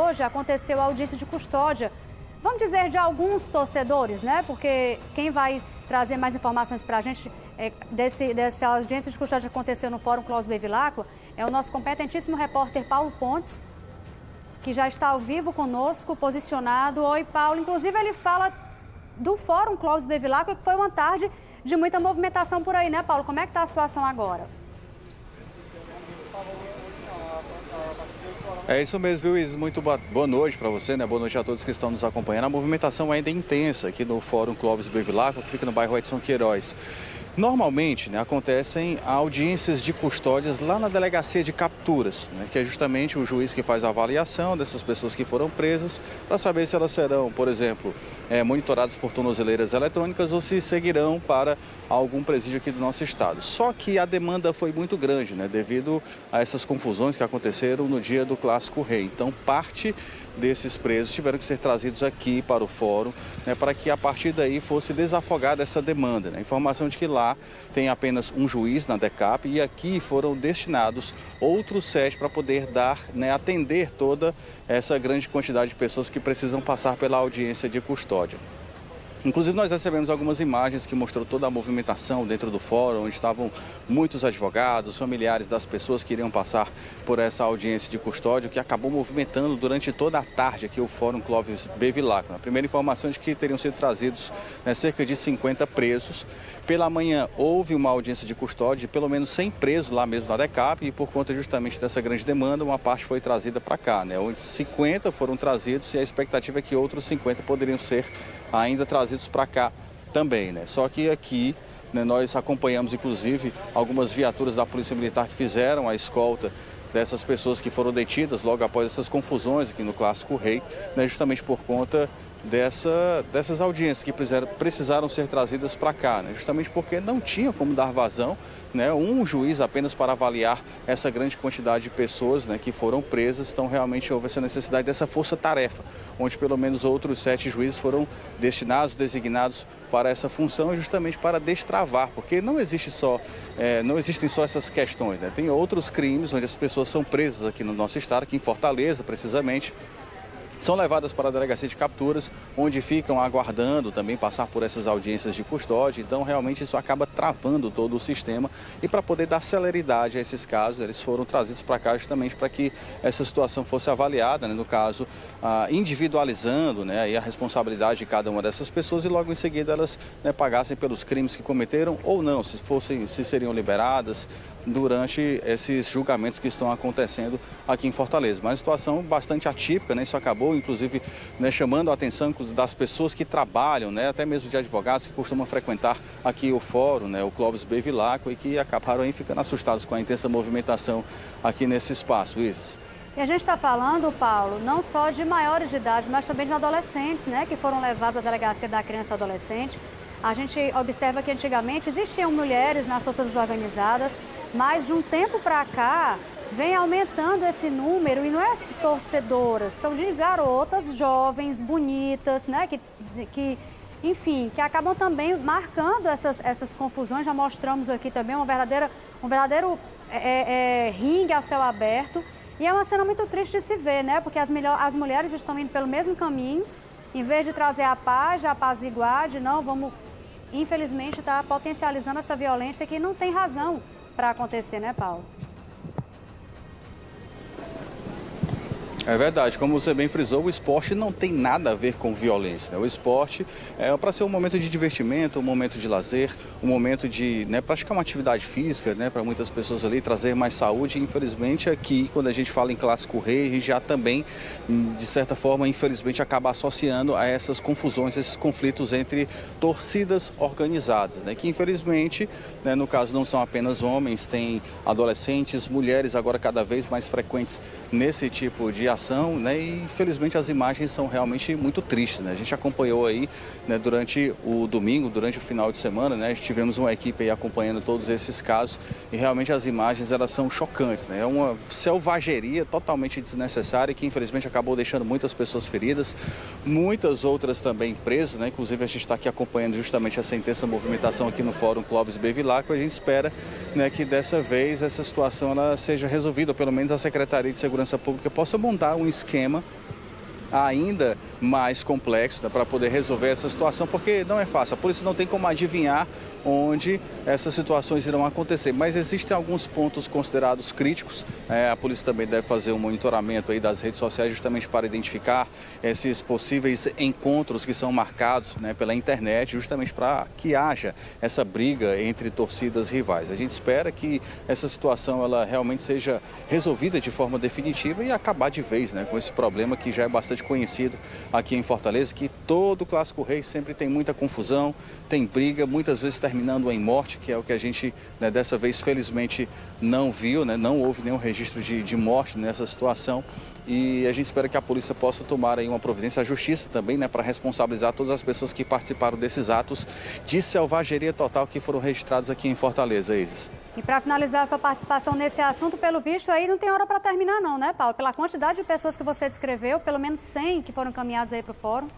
hoje aconteceu a audiência de custódia, vamos dizer, de alguns torcedores, né? Porque quem vai trazer mais informações para a gente dessa audiência de custódia que aconteceu no Fórum Clóvis Bevilacqua é o nosso competentíssimo repórter Paulo Pontes, que já está ao vivo conosco, posicionado. Oi, Paulo. Inclusive, ele fala do Fórum Clóvis Bevilacqua, que foi uma tarde de muita movimentação por aí, né, Paulo? Como é que está a situação agora? É isso mesmo, viu, Isis? Muito boa noite para você, né? Boa noite a todos que estão nos acompanhando. A movimentação ainda é intensa aqui no Fórum Clóvis Bevilacqua, que fica no bairro Edson Queiroz. Normalmente, né, acontecem audiências de custódias lá na delegacia de capturas, né, que é justamente o juiz que faz a avaliação dessas pessoas que foram presas para saber se elas serão, por exemplo, monitoradas por tornozeleiras eletrônicas ou se seguirão para algum presídio aqui do nosso estado. Só que a demanda foi muito grande, né, devido a essas confusões que aconteceram no dia do Clássico Rei. Então, parte desses presos tiveram que ser trazidos aqui para o fórum, né, para que a partir daí fosse desafogada essa demanda, né? Informação de que lá tem apenas um juiz na DECAP e aqui foram destinados outros 7 para poder dar, né, atender toda essa grande quantidade de pessoas que precisam passar pela audiência de custódia. Inclusive, nós recebemos algumas imagens que mostrou toda a movimentação dentro do fórum, onde estavam muitos advogados, familiares das pessoas que iriam passar por essa audiência de custódia, que acabou movimentando durante toda a tarde aqui o Fórum Clóvis Bevilacqua. A primeira informação é de que teriam sido trazidos, né, cerca de 50 presos. Pela manhã houve uma audiência de custódia de pelo menos 100 presos lá mesmo na DECAP e por conta justamente dessa grande demanda, uma parte foi trazida para cá, né, onde 50 foram trazidos e a expectativa é que outros 50 poderiam ser ainda trazidos para cá também, né? Só que aqui, né, nós acompanhamos inclusive algumas viaturas da Polícia Militar que fizeram a escolta dessas pessoas que foram detidas logo após essas confusões aqui no Clássico Rei, né, justamente por conta dessas audiências que precisaram ser trazidas para cá, né? Justamente porque não tinha como dar vazão, né, um juiz apenas para avaliar essa grande quantidade de pessoas, né, que foram presas. Então realmente houve essa necessidade dessa força-tarefa, onde pelo menos outros 7 juízes foram destinados, designados para essa função, justamente para destravar, porque não existem só essas questões, né? Tem outros crimes onde as pessoas são presas aqui no nosso estado, aqui em Fortaleza precisamente, são levadas para a delegacia de capturas, onde ficam aguardando também passar por essas audiências de custódia. Então, realmente, isso acaba travando todo o sistema. E para poder dar celeridade a esses casos, eles foram trazidos para cá justamente para que essa situação fosse avaliada, né, no caso, individualizando, né, aí a responsabilidade de cada uma dessas pessoas e logo em seguida elas, né, pagassem pelos crimes que cometeram ou não, se seriam liberadas durante esses julgamentos que estão acontecendo aqui em Fortaleza. Mas uma situação bastante atípica, né? Isso acabou, inclusive, né, chamando a atenção das pessoas que trabalham, né, até mesmo de advogados que costumam frequentar aqui o fórum, né, o Clóvis Bevilacqua, e que acabaram aí ficando assustados com a intensa movimentação aqui nesse espaço. Isis. E a gente está falando, Paulo, não só de maiores de idade, mas também de adolescentes, né, que foram levados à delegacia da criança e adolescente. A gente observa que antigamente existiam mulheres nas forças organizadas, mas de um tempo para cá vem aumentando esse número, e não é de torcedoras, são de garotas jovens, bonitas, né, enfim, que acabam também marcando essas confusões. Já mostramos aqui também um verdadeiro ringue a céu aberto, e é uma cena muito triste de se ver, né, porque as mulheres estão indo pelo mesmo caminho, em vez de trazer a paz, de apaziguar, infelizmente está potencializando essa violência que não tem razão para acontecer, né, Paulo? É verdade, como você bem frisou, o esporte não tem nada a ver com violência, né? O esporte é para ser um momento de divertimento, um momento de lazer, um momento de, né, praticar uma atividade física, né, para muitas pessoas ali, trazer mais saúde. E, infelizmente, aqui, quando a gente fala em Clássico Rei, a gente já também, de certa forma, infelizmente, acaba associando a essas confusões, esses conflitos entre torcidas organizadas, né, que, infelizmente, né, no caso, não são apenas homens, tem adolescentes, mulheres agora cada vez mais frequentes nesse tipo de ação, né? E infelizmente as imagens são realmente muito tristes, né? A gente acompanhou aí, né, durante o domingo, durante o final de semana, né? Tivemos uma equipe aí acompanhando todos esses casos e realmente as imagens, elas são chocantes, né? É uma selvageria totalmente desnecessária que infelizmente acabou deixando muitas pessoas feridas, muitas outras também presas, né? Inclusive a gente está aqui acompanhando justamente essa intensa movimentação aqui no Fórum Clóvis Bevilacqua. A gente espera, né, que dessa vez essa situação ela seja resolvida, ou pelo menos a Secretaria de Segurança Pública possa montar um esquema ainda mais complexo, né, para poder resolver essa situação, porque não é fácil. A polícia não tem como adivinhar onde essas situações irão acontecer, mas existem alguns pontos considerados críticos. A polícia também deve fazer um monitoramento aí das redes sociais justamente para identificar esses possíveis encontros que são marcados, né, pela internet, justamente para que haja essa briga entre torcidas rivais. A gente espera que essa situação ela realmente seja resolvida de forma definitiva e acabar de vez, né, com esse problema que já é bastante conhecido aqui em Fortaleza, que todo Clássico Rei sempre tem muita confusão, tem briga, muitas vezes terminando em morte, que é o que a gente, né, dessa vez felizmente não viu, né, não houve nenhum registro de morte nessa situação. E a gente espera que a polícia possa tomar aí uma providência, a justiça também, né, para responsabilizar todas as pessoas que participaram desses atos de selvageria total que foram registrados aqui em Fortaleza, Isis. E para finalizar a sua participação nesse assunto, pelo visto aí não tem hora para terminar não, né, Paulo? Pela quantidade de pessoas que você descreveu, pelo menos 100 que foram encaminhados aí para o fórum.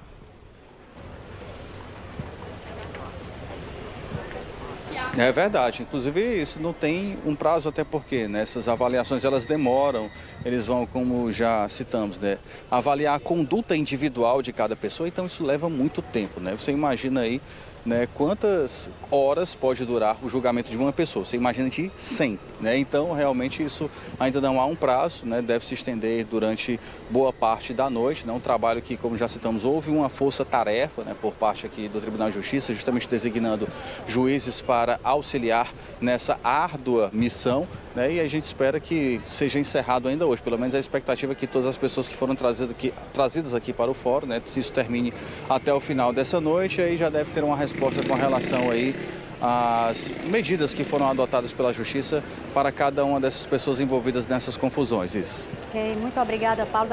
É verdade, inclusive isso não tem um prazo, até porque nessas avaliações elas demoram, eles vão, como já citamos, né, avaliar a conduta individual de cada pessoa, então isso leva muito tempo, né? Você imagina aí, né, quantas horas pode durar o julgamento de uma pessoa, você imagina de 100, né? Então realmente isso ainda não há um prazo, né? Deve se estender durante boa parte da noite, né? Um trabalho que, como já citamos, houve uma força-tarefa, né, por parte aqui do Tribunal de Justiça, justamente designando juízes para auxiliar nessa árdua missão, né? E a gente espera que seja encerrado ainda hoje, pelo menos a expectativa é que todas as pessoas que foram trazidas aqui para o fórum, né, se isso termine até o final dessa noite, aí já deve ter uma resposta com relação aí às medidas que foram adotadas pela Justiça para cada uma dessas pessoas envolvidas nessas confusões. Isso. Ok, muito obrigada, Paulo.